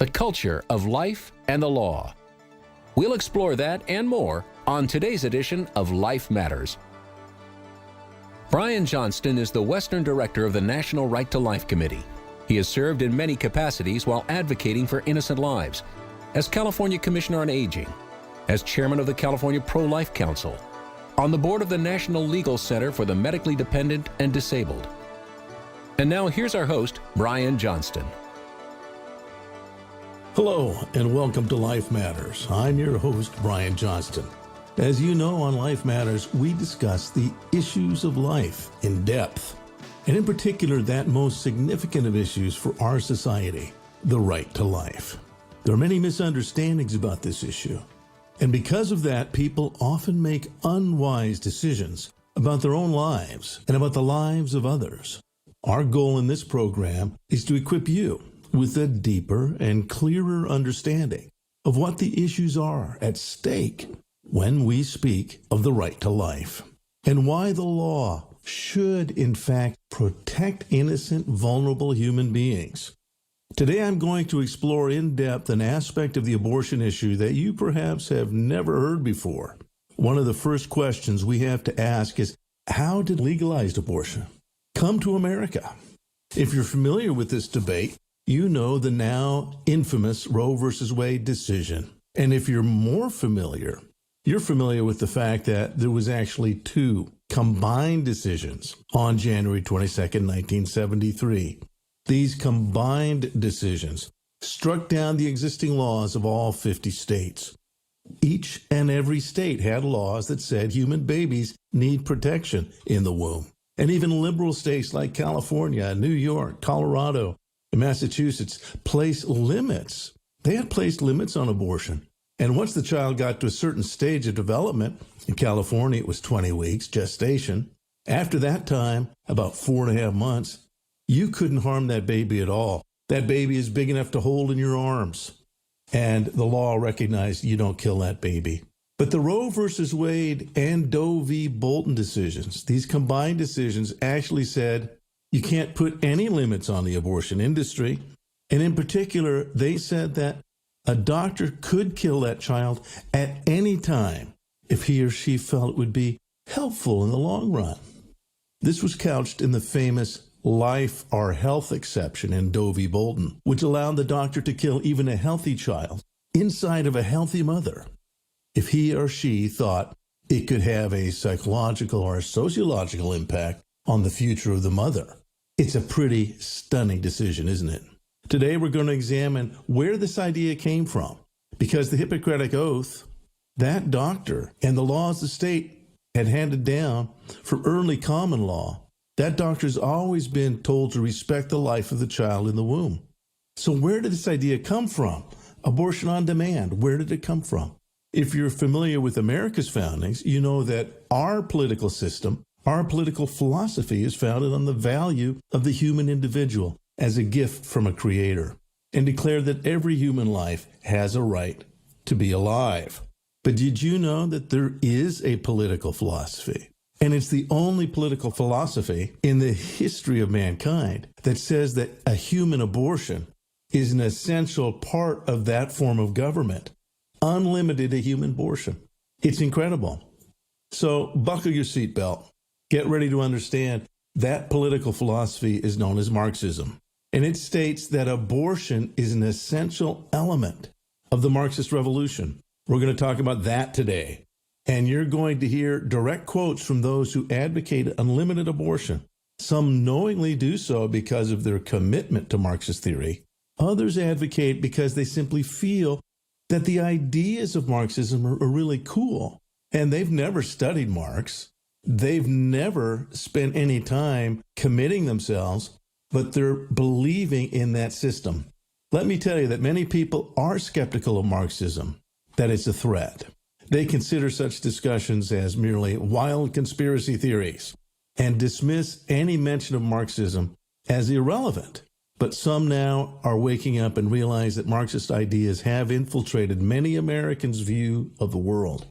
the culture of life and the law. We'll explore that and more on today's edition of Life Matters. Brian Johnston is the Western Director of the National Right to Life Committee. He has served in many capacities while advocating for innocent lives, as California Commissioner on Aging, as Chairman of the California Pro-Life Council, on the board of the National Legal Center for the Medically Dependent and Disabled. And now here's our host, Brian Johnston. Hello, and welcome to Life Matters. I'm your host, Brian Johnston. As you know, on Life Matters, we discuss the issues of life in depth, and in particular, that most significant of issues for our society, the right to life. There are many misunderstandings about this issue, and because of that, people often make unwise decisions about their own lives and about the lives of others. Our goal in this program is to equip you with a deeper and clearer understanding of what the issues are at stake when we speak of the right to life, and why the law should, in fact, protect innocent, vulnerable human beings. Today I'm going to explore in depth an aspect of the abortion issue that you perhaps have never heard before. One of the first questions we have to ask is, how did legalized abortion come to America? If you're familiar with this debate, you know the now infamous Roe versus Wade decision. And if you're more familiar, you're familiar with the fact that there was actually two combined decisions on January 22nd, 1973. These combined decisions struck down the existing laws of all 50 states. Each and every state had laws that said human babies need protection in the womb. And even liberal states like California, New York, Colorado, and Massachusetts placed limits. They had placed limits on abortion. And once the child got to a certain stage of development, in California it was 20 weeks gestation, after that time, about 4.5 months, you couldn't harm that baby at all. That baby is big enough to hold in your arms. And the law recognized you don't kill that baby. But the Roe versus Wade and Doe v. Bolton decisions, these combined decisions actually said you can't put any limits on the abortion industry. And in particular, they said that a doctor could kill that child at any time if he or she felt it would be helpful in the long run. This was couched in the famous life or health exception in Doe v. Bolton, which allowed the doctor to kill even a healthy child inside of a healthy mother if he or she thought it could have a psychological or sociological impact on the future of the mother. It's a pretty stunning decision, isn't it? Today we're going to examine where this idea came from, because the Hippocratic Oath, that doctor, and the laws the state had handed down for early common law, that doctor's always been told to respect the life of the child in the womb. So where did this idea come from? Abortion on demand, where did it come from? If you're familiar with America's foundings, you know that our political system, our political philosophy is founded on the value of the human individual as a gift from a creator, and declared that every human life has a right to be alive. But did you know that there is a political philosophy? And it's the only political philosophy in the history of mankind that says that a human abortion is an essential part of that form of government. Unlimited a human abortion. It's incredible. So buckle your seatbelt. Get ready to understand that political philosophy is known as Marxism. And it states that abortion is an essential element of the Marxist revolution. We're going to talk about that today. And you're going to hear direct quotes from those who advocate unlimited abortion. Some knowingly do so because of their commitment to Marxist theory. Others advocate because they simply feel that the ideas of Marxism are really cool. And they've never studied Marx. They've never spent any time committing themselves, but they're believing in that system. Let me tell you that many people are skeptical of Marxism, that it's a threat. They consider such discussions as merely wild conspiracy theories and dismiss any mention of Marxism as irrelevant. But some now are waking up and realize that Marxist ideas have infiltrated many Americans' view of the world.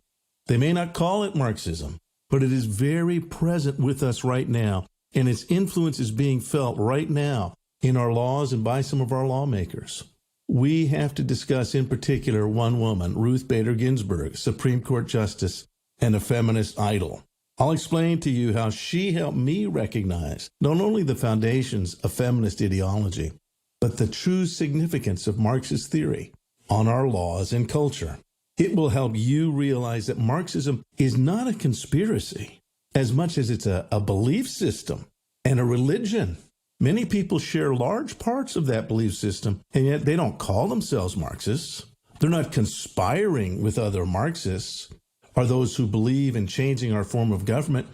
They may not call it Marxism, but it is very present with us right now, and its influence is being felt right now in our laws and by some of our lawmakers. we have to discuss in particular one woman, Ruth Bader Ginsburg, Supreme Court Justice and a feminist idol. I'll explain to you how she helped me recognize not only the foundations of feminist ideology, but the true significance of Marxist theory on our laws and culture. It will help you realize that Marxism is not a conspiracy as much as it's a belief system and a religion. Many people share large parts of that belief system, and yet they don't call themselves Marxists. They're not conspiring with other Marxists or those who believe in changing our form of government.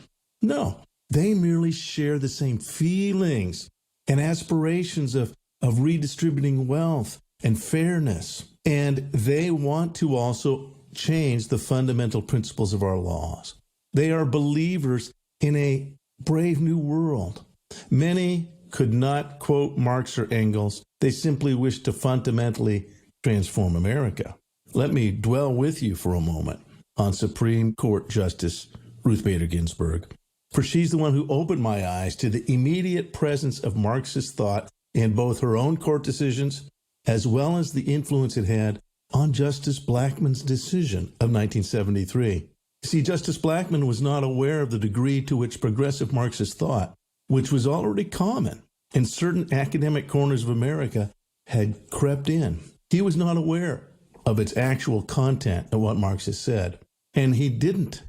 No, they merely share the same feelings and aspirations of redistributing wealth and fairness. And they want to also change the fundamental principles of our laws. They are believers in a brave new world. Many could not quote Marx or Engels. They simply wish to fundamentally transform America. Let me dwell with you for a moment on Supreme Court Justice Ruth Bader Ginsburg, for she's the one who opened my eyes to the immediate presence of Marxist thought in both her own court decisions as well as the influence it had on Justice Blackmun's decision of 1973. See, Justice Blackmun was not aware of the degree to which progressive Marxist thought, which was already common in certain academic corners of America, had crept in. He was not aware of its actual content and what Marx has said. And he didn't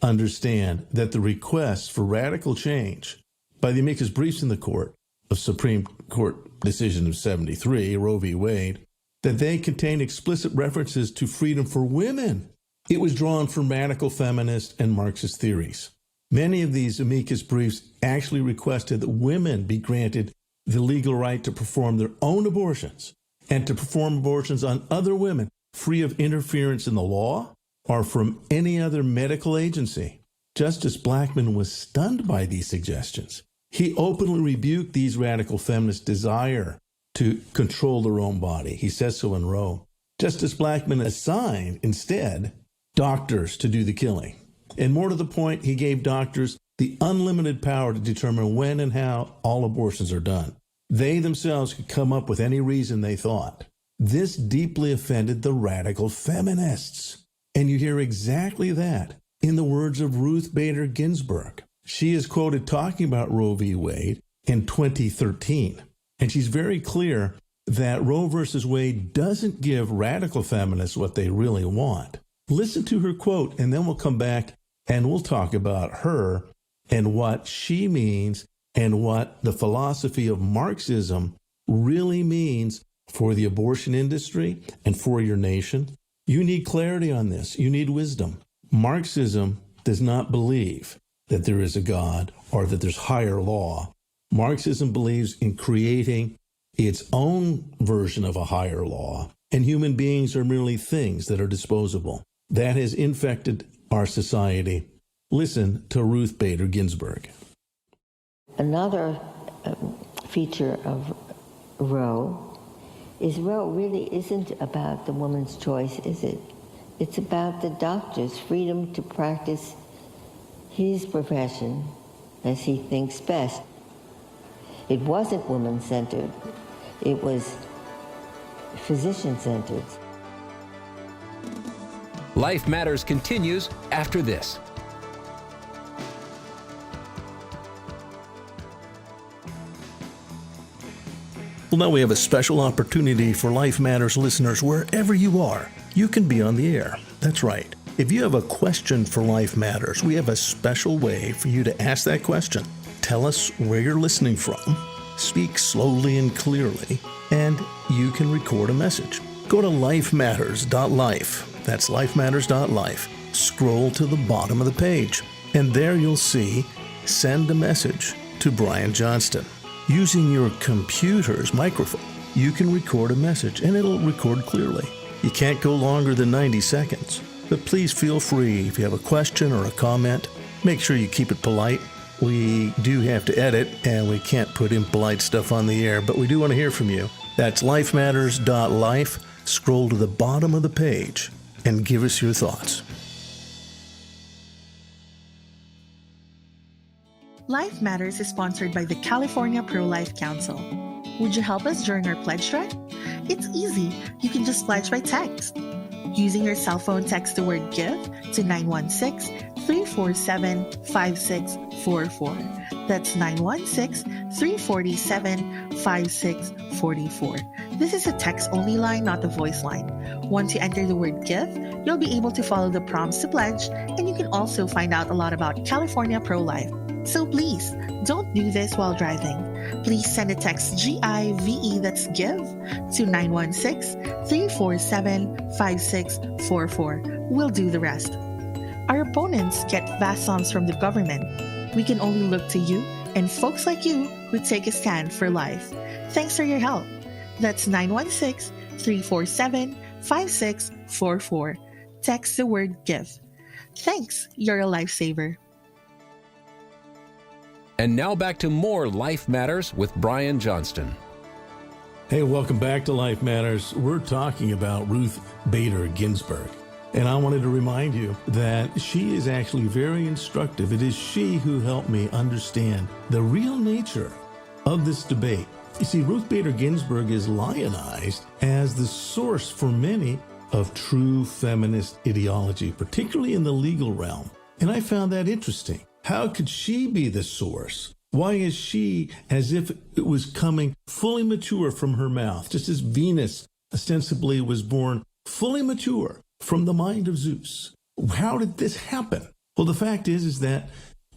understand that the requests for radical change by the amicus briefs in the court of Supreme Court decision of 73, Roe v. Wade, that they contain explicit references to freedom for women. It was drawn from radical-feminist and Marxist theories. Many of these amicus briefs actually requested that women be granted the legal right to perform their own abortions and to perform abortions on other women free of interference in the law or from any other medical agency. Justice Blackmun was stunned by these suggestions. He openly rebuked these radical feminists' desire to control their own body. He says so in Roe. Justice Blackmun assigned, instead, doctors to do the killing. And more to the point, he gave doctors the unlimited power to determine when and how all abortions are done. They themselves could come up with any reason they thought. This deeply offended the radical feminists. And you hear exactly that in the words of Ruth Bader Ginsburg. She is quoted talking about Roe v. Wade in 2013. And she's very clear that Roe versus Wade doesn't give radical feminists what they really want. Listen to her quote, and then we'll come back and we'll talk about her and what she means and what the philosophy of Marxism really means for the abortion industry and for your nation. You need clarity on this. You need wisdom. Marxism does not believe that there is a God or that there's higher law. Marxism believes in creating its own version of a higher law, and human beings are merely things that are disposable. That has infected our society. Listen to Ruth Bader Ginsburg. Another feature of Roe is Roe really isn't about the woman's choice, is it? It's about the doctor's freedom to practice his profession as he thinks best. It wasn't woman-centered. It was physician-centered. Life Matters continues after this. Well, now we have a special opportunity for Life Matters listeners wherever you are. You can be on the air. That's right. If you have a question for Life Matters, we have a special way for you to ask that question. Tell us where you're listening from, speak slowly and clearly, and you can record a message. Go to lifematters.life. That's lifematters.life. Scroll to the bottom of the page, and there you'll see Send a Message to Brian Johnston. Using your computer's microphone, you can record a message, and it'll record clearly. You can't go longer than 90 seconds. But please feel free, if you have a question or a comment, make sure you keep it polite. We do have to edit, and we can't put impolite stuff on the air, but we do want to hear from you. That's lifematters.life. Scroll to the bottom of the page and give us your thoughts. Life Matters is sponsored by the California Pro-Life Council. Would you help us during our pledge drive? It's easy. You can just pledge by text. Using your cell phone, text the word GIVE to 916-347-5644. That's 916-347-5644. This is a text-only line, not a voice line. Once you enter the word GIVE, you'll be able to follow the prompts to pledge, and you can also find out a lot about California pro-life. So please, don't do this while driving. Please send a text GIVE, that's GIVE, to 916-347-5644. We'll do the rest. Our opponents get vast sums from the government. We can only look to you and folks like you who take a stand for life. Thanks for your help. That's 916-347-5644. Text the word GIVE. Thanks, you're a lifesaver. And now back to more Life Matters with Brian Johnston. Hey, welcome back to Life Matters. We're talking about Ruth Bader Ginsburg. And I wanted to remind you that she is actually very instructive. It is she who helped me understand the real nature of this debate. You see, Ruth Bader Ginsburg is lionized as the source for many of true feminist ideology, particularly in the legal realm. And I found that interesting. How could she be the source? Why is she as if it was coming fully mature from her mouth, just as Venus ostensibly was born fully mature from the mind of Zeus? How did this happen? Well, the fact is that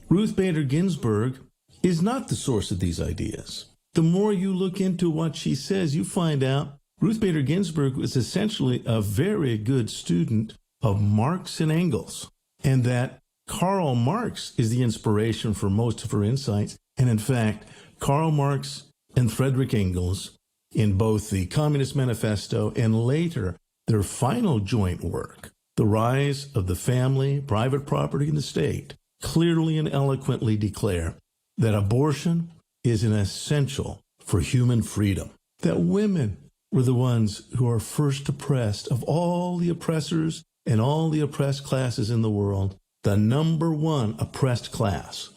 Ruth Bader Ginsburg is not the source of these ideas. The more you look into what she says, you find out Ruth Bader Ginsburg was essentially a very good student of Marx and Engels, and that Karl Marx is the inspiration for most of her insights. And in fact, Karl Marx and Friedrich Engels, in both the Communist Manifesto and later their final joint work, The Rise of the Family, Private Property, and the State, clearly and eloquently declare that abortion is an essential for human freedom, that women were the ones who are first oppressed of all the oppressors and all the oppressed classes in the world. The number one oppressed class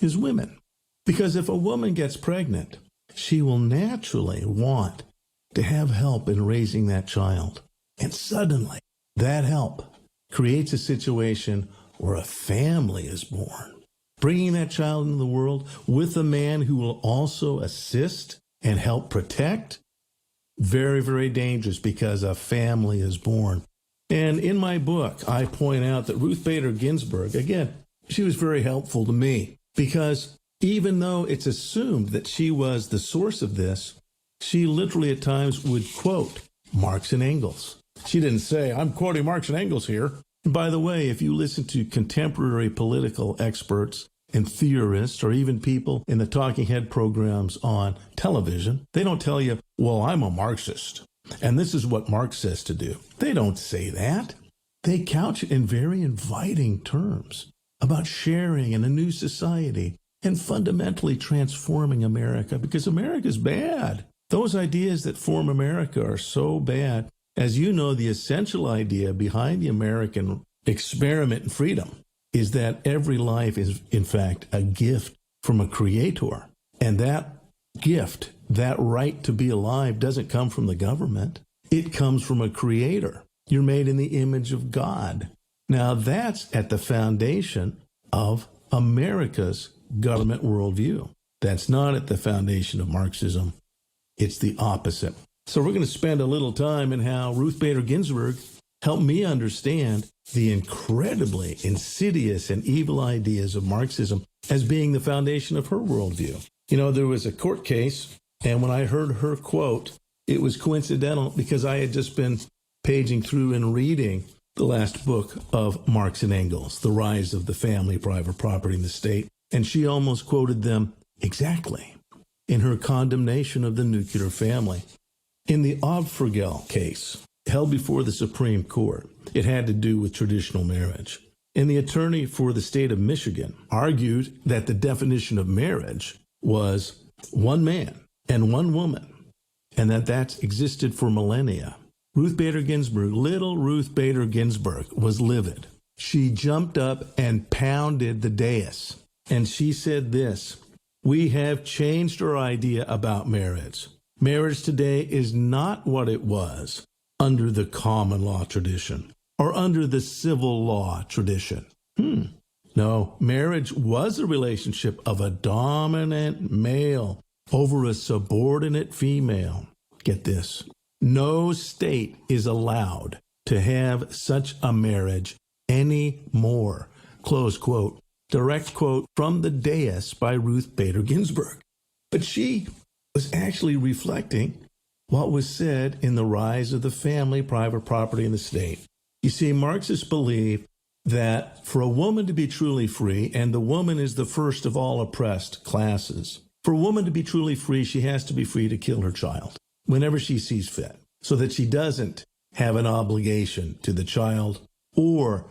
is women. Because if a woman gets pregnant, she will naturally want to have help in raising that child. And suddenly, that help creates a situation where a family is born. Bringing that child into the world with a man who will also assist and help protect, very, very dangerous because a family is born. And in my book, I point out that Ruth Bader Ginsburg, again, she was very helpful to me because even though it's assumed that she was the source of this, she literally at times would quote Marx and Engels. She didn't say, I'm quoting Marx and Engels here. And by the way, if you listen to contemporary political experts and theorists, or even people in the talking head programs on television, they don't tell you, well, I'm a Marxist, and this is what Marx says to do. They don't say that. They couch it in very inviting terms about sharing in a new society and fundamentally transforming America, because America's bad. Those ideas that form America are so bad. As you know, the essential idea behind the American experiment in freedom is that every life is, in fact, a gift from a creator. And that gift, that right to be alive, doesn't come from the government. It comes from a creator. You're made in the image of God. Now, that's at the foundation of America's government worldview. That's not at the foundation of Marxism. It's the opposite. So we're going to spend a little time in how Ruth Bader Ginsburg helped me understand the incredibly insidious and evil ideas of Marxism as being the foundation of her worldview. You know, there was a court case, and when I heard her quote, it was coincidental because I had just been paging through and reading the last book of Marx and Engels, The Rise of the Family, Private Property, and the State, and she almost quoted them exactly in her condemnation of the nuclear family. In the Obfragel case, held before the Supreme Court, it had to do with traditional marriage. And the attorney for the state of Michigan argued that the definition of marriage was one man and one woman, and that's existed for millennia. Ruth Bader Ginsburg, little Ruth Bader Ginsburg, was livid. She jumped up and pounded the dais, and she said this: "We have changed our idea about marriage. Marriage today is not what it was under the common law tradition or under the civil law tradition. No, marriage was a relationship of a dominant male over a subordinate female. Get this. No state is allowed to have such a marriage anymore. Close quote. Direct quote from the dais by Ruth Bader Ginsburg. But she was actually reflecting what was said in The Rise of the Family, Private Property, and the State. You see, Marxists believe that for a woman to be truly free, and the woman is the first of all oppressed classes, for a woman to be truly free, she has to be free to kill her child whenever she sees fit, so that she doesn't have an obligation to the child or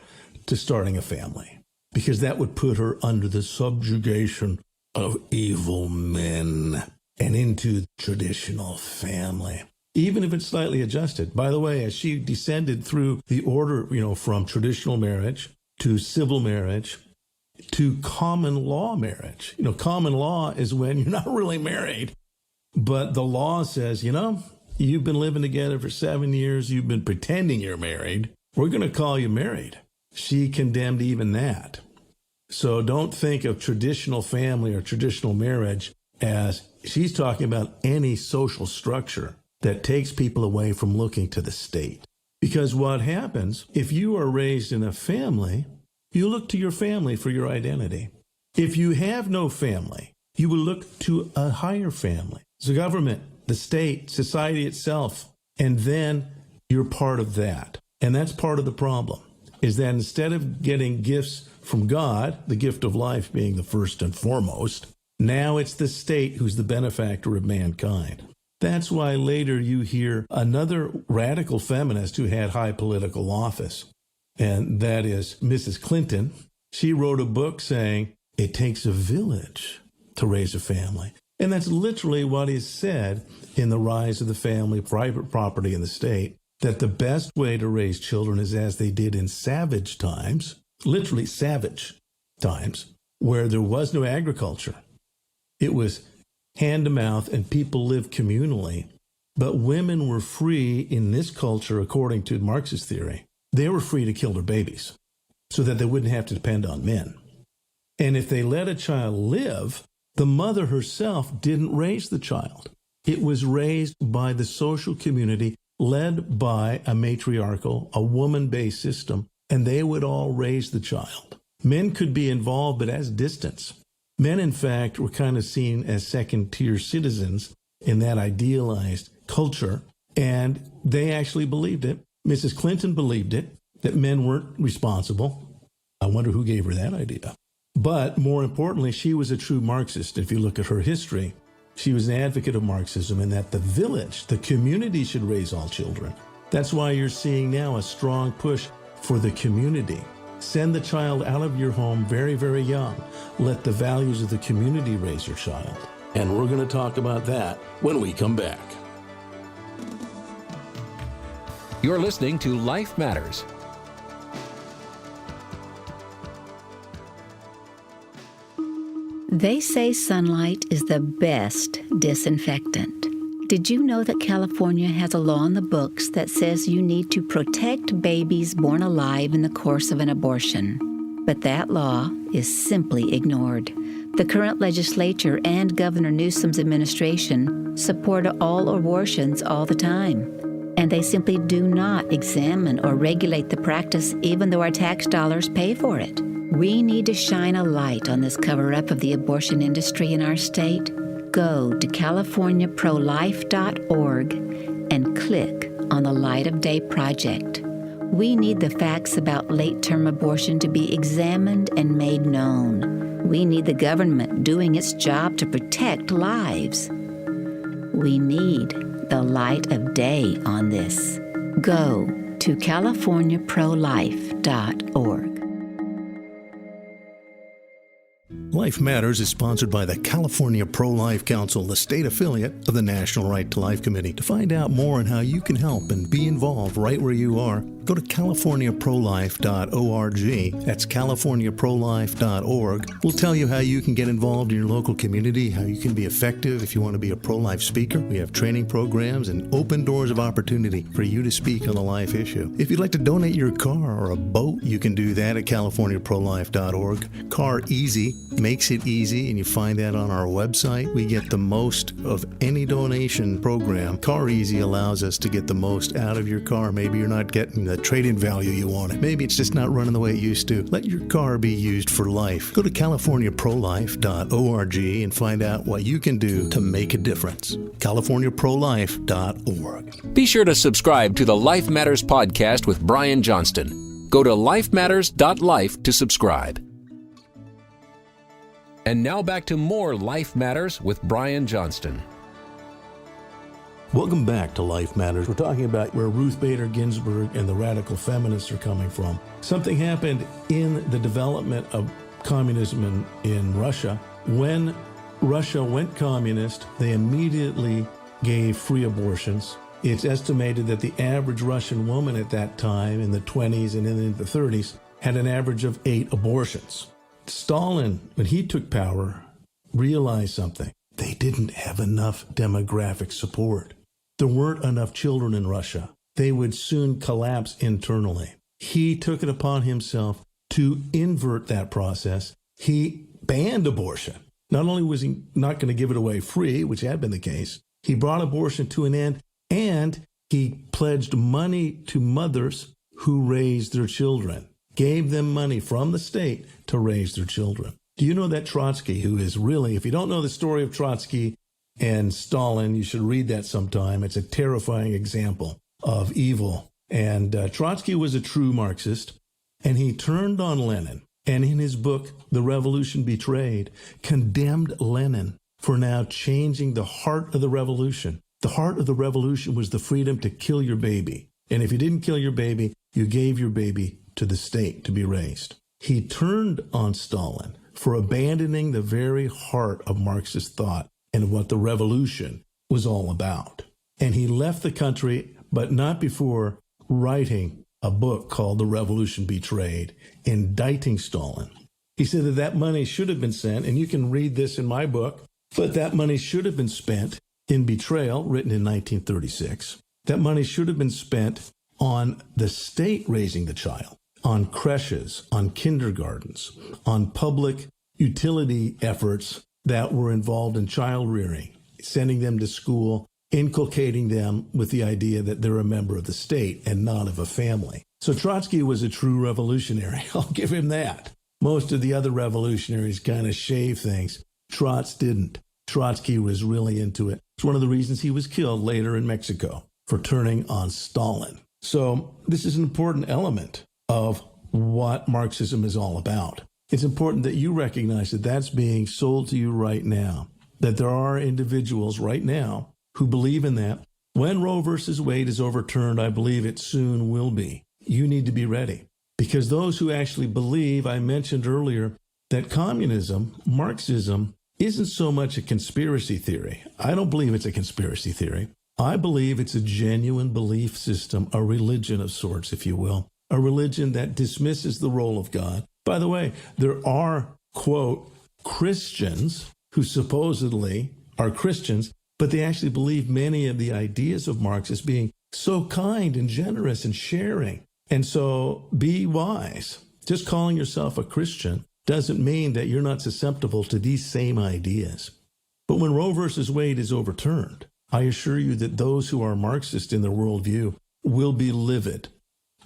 to starting a family, because that would put her under the subjugation of evil men and into traditional family, even if it's slightly adjusted. By the way, as she descended through the order, from traditional marriage to civil marriage to common law marriage. Common law is when you're not really married, but the law says, you've been living together for 7 years, you've been pretending you're married, we're going to call you married. She condemned even that. So don't think of traditional family or traditional marriage as she's talking about any social structure that takes people away from looking to the state. Because what happens, if you are raised in a family, you look to your family for your identity. If you have no family, you will look to a higher family. The government, the state, society itself, and then you're part of that. And that's part of the problem, is that instead of getting gifts from God, the gift of life being the first and foremost, now it's the state who's the benefactor of mankind. That's why later you hear another radical feminist who had high political office, and that is Mrs. Clinton. She wrote a book saying, it takes a village to raise a family. And that's literally what is said in The Rise of the Family, Private Property, and the State, that the best way to raise children is as they did in savage times, literally savage times, where there was no agriculture. It was hand to mouth and people lived communally. But women were free in this culture, according to Marxist theory. They were free to kill their babies so that they wouldn't have to depend on men. And if they let a child live, the mother herself didn't raise the child. It was raised by the social community led by a matriarchal, a woman-based system, and they would all raise the child. Men could be involved, but as distance. Men, in fact, were kind of seen as second-tier citizens in that idealized culture, and they actually believed it. Mrs. Clinton believed it, that men weren't responsible. I wonder who gave her that idea. But more importantly, she was a true Marxist. If you look at her history, she was an advocate of Marxism and that the village, the community should raise all children. That's why you're seeing now a strong push for the community. Send the child out of your home very, very young. Let the values of the community raise your child. And we're going to talk about that when we come back. You're listening to Life Matters. They say sunlight is the best disinfectant. Did you know that California has a law on the books that says you need to protect babies born alive in the course of an abortion? But that law is simply ignored. The current legislature and Governor Newsom's administration support all abortions all the time. And they simply do not examine or regulate the practice even though our tax dollars pay for it. We need to shine a light on this cover-up of the abortion industry in our state. Go to californiaprolife.org and click on the Light of Day project. We need the facts about late-term abortion to be examined and made known. We need the government doing its job to protect lives. We need the light of day on this. Go to californiaprolife.org. Life Matters is sponsored by the California Pro-Life Council, the state affiliate of the National Right to Life Committee. To find out more on how you can help and be involved right where you are, go to californiaprolife.org. That's californiaprolife.org. We'll tell you how you can get involved in your local community, how you can be effective if you want to be a pro-life speaker. We have training programs and open doors of opportunity for you to speak on the life issue. If you'd like to donate your car or a boat, you can do that at californiaprolife.org. Car Easy makes it easy, and you find that on our website. We get the most of any donation program. Car Easy allows us to get the most out of your car. Maybe you're not getting the trade-in value you wanted. Maybe it's just not running the way it used to. Let your car be used for life. Go to californiaprolife.org and find out what you can do to make a difference. californiaprolife.org. Be sure to subscribe to the Life Matters podcast with Brian Johnston. Go to lifematters.life to subscribe. And now back to more Life Matters with Brian Johnston. Welcome back to Life Matters. We're talking about where Ruth Bader Ginsberg and the radical feminists are coming from. Something happened in the development of communism in Russia. When Russia went communist, they immediately gave free abortions. It's estimated that the average Russian woman at that time, in the 20s and in the 30s, had an average of 8 abortions. Stalin, when he took power, realized something. They didn't have enough demographic support. There weren't enough children in Russia. They would soon collapse internally. He took it upon himself to invert that process. He banned abortion. Not only was he not going to give it away free, which had been the case, he brought abortion to an end, and he pledged money to mothers who raised their children, gave them money from the state to raise their children. Do you know that Trotsky, who is really, if you don't know the story of Trotsky and Stalin, you should read that sometime. It's a terrifying example of evil. And Trotsky was a true Marxist, and he turned on Lenin. And in his book, The Revolution Betrayed, condemned Lenin for now changing the heart of the revolution. The heart of the revolution was the freedom to kill your baby. And if you didn't kill your baby, you gave your baby to the state to be raised. He turned on Stalin for abandoning the very heart of Marxist thought and what the revolution was all about. And he left the country, but not before writing a book called The Revolution Betrayed, indicting Stalin. He said that that money should have been sent, and you can read this in my book, but that money should have been spent in betrayal, written in 1936. That money should have been spent on the state raising the child, on creches, on kindergartens, on public utility efforts that were involved in child rearing, sending them to school, inculcating them with the idea that they're a member of the state and not of a family. So Trotsky was a true revolutionary. I'll give him that. Most of the other revolutionaries kind of shave things. Trots didn't. Trotsky was really into it. It's one of the reasons he was killed later in Mexico for turning on Stalin. So this is an important element of what Marxism is all about. It's important that you recognize that that's being sold to you right now, that there are individuals right now who believe in that. When Roe versus Wade is overturned, I believe it soon will be. You need to be ready, because those who actually believe, I mentioned earlier, that communism, Marxism, isn't so much a conspiracy theory. I don't believe it's a conspiracy theory. I believe it's a genuine belief system, a religion of sorts, if you will, a religion that dismisses the role of God. By the way, there are, quote, Christians who supposedly are Christians, but they actually believe many of the ideas of Marx as being so kind and generous and sharing. And so be wise. Just calling yourself a Christian doesn't mean that you're not susceptible to these same ideas. But when Roe versus Wade is overturned, I assure you that those who are Marxist in their worldview will be livid,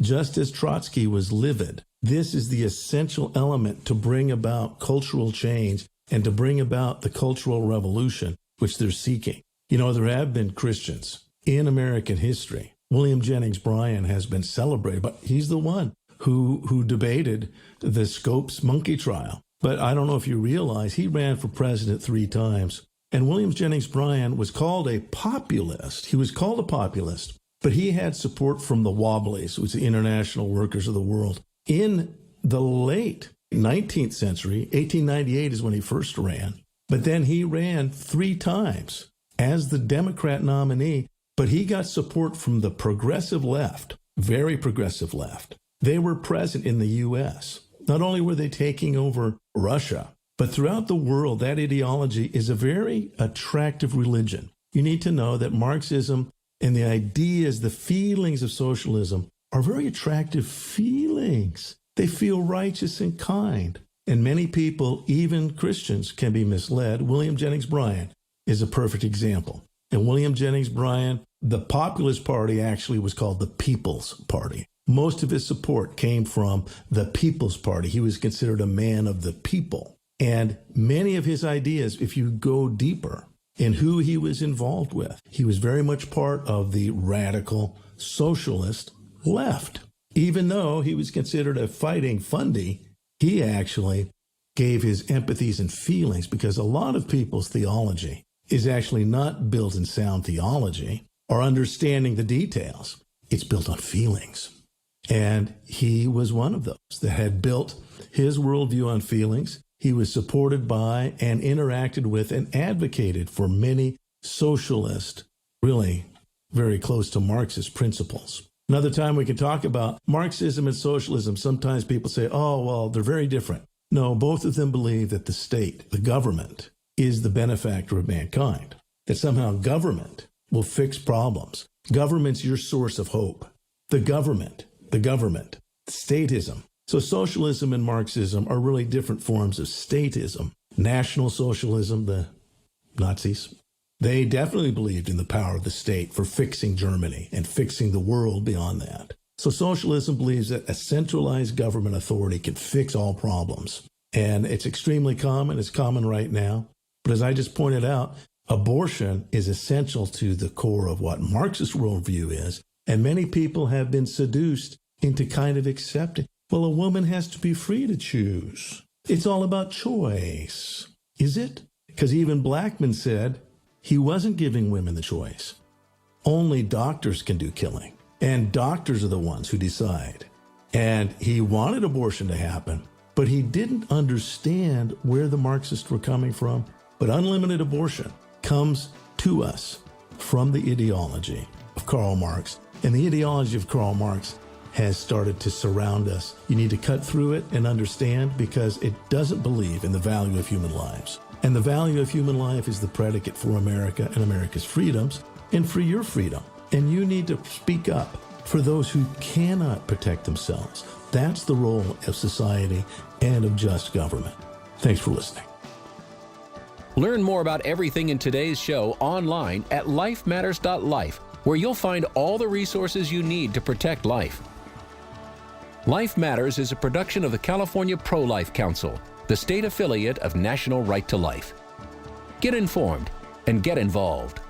just as Trotsky was livid. This is the essential element to bring about cultural change and to bring about the cultural revolution which they're seeking. You know, there have been Christians in American history. William Jennings Bryan has been celebrated, but he's the one who debated the Scopes monkey trial. But I don't know if you realize he ran for president 3 times. And William Jennings Bryan was called a populist. He was called a populist, but he had support from the Wobblies, which was the International Workers of the World. In the late 19th century. 1898 is when he first ran. But then he ran 3 times as the Democrat nominee, but he got support from the progressive left, very progressive left. They were present in the U.S. Not only were they taking over Russia, but throughout the world, that ideology is a very attractive religion. You need to know that Marxism and the ideas, the feelings of socialism are very attractive feelings. They feel righteous and kind. And many people, even Christians, can be misled. William Jennings Bryan is a perfect example. And William Jennings Bryan, the Populist Party actually was called the People's Party. Most of his support came from the People's Party. He was considered a man of the people. And many of his ideas, if you go deeper in who he was involved with, he was very much part of the radical socialist left. Even though he was considered a fighting fundy, he actually gave his empathies and feelings, because a lot of people's theology is actually not built in sound theology or understanding the details. It's built on feelings. And he was one of those that had built his worldview on feelings. He was supported by and interacted with and advocated for many socialist, really very close to Marxist principles. Another time we can talk about Marxism and socialism. Sometimes people say, oh, well, they're very different. No, both of them believe that the state, the government, is the benefactor of mankind, that somehow government will fix problems. Government's your source of hope. The government, statism. So socialism and Marxism are really different forms of statism. National Socialism, the Nazis, they definitely believed in the power of the state for fixing Germany and fixing the world beyond that. So socialism believes that a centralized government authority can fix all problems. And it's extremely common. It's common right now. But as I just pointed out, abortion is essential to the core of what Marxist worldview is. And many people have been seduced into kind of accepting, well, a woman has to be free to choose. It's all about choice. Is it? Because even Blackmun said he wasn't giving women the choice. Only doctors can do killing. And doctors are the ones who decide. And he wanted abortion to happen, but he didn't understand where the Marxists were coming from. But unlimited abortion comes to us from the ideology of Karl Marx. And the ideology of Karl Marx has started to surround us. You need to cut through it and understand, because it doesn't believe in the value of human lives. And the value of human life is the predicate for America and America's freedoms and for your freedom. And you need to speak up for those who cannot protect themselves. That's the role of society and of just government. Thanks for listening. Learn more about everything in today's show online at lifematters.life, where you'll find all the resources you need to protect life. Life Matters is a production of the California Pro-Life Council, the state affiliate of National Right to Life. Get informed and get involved.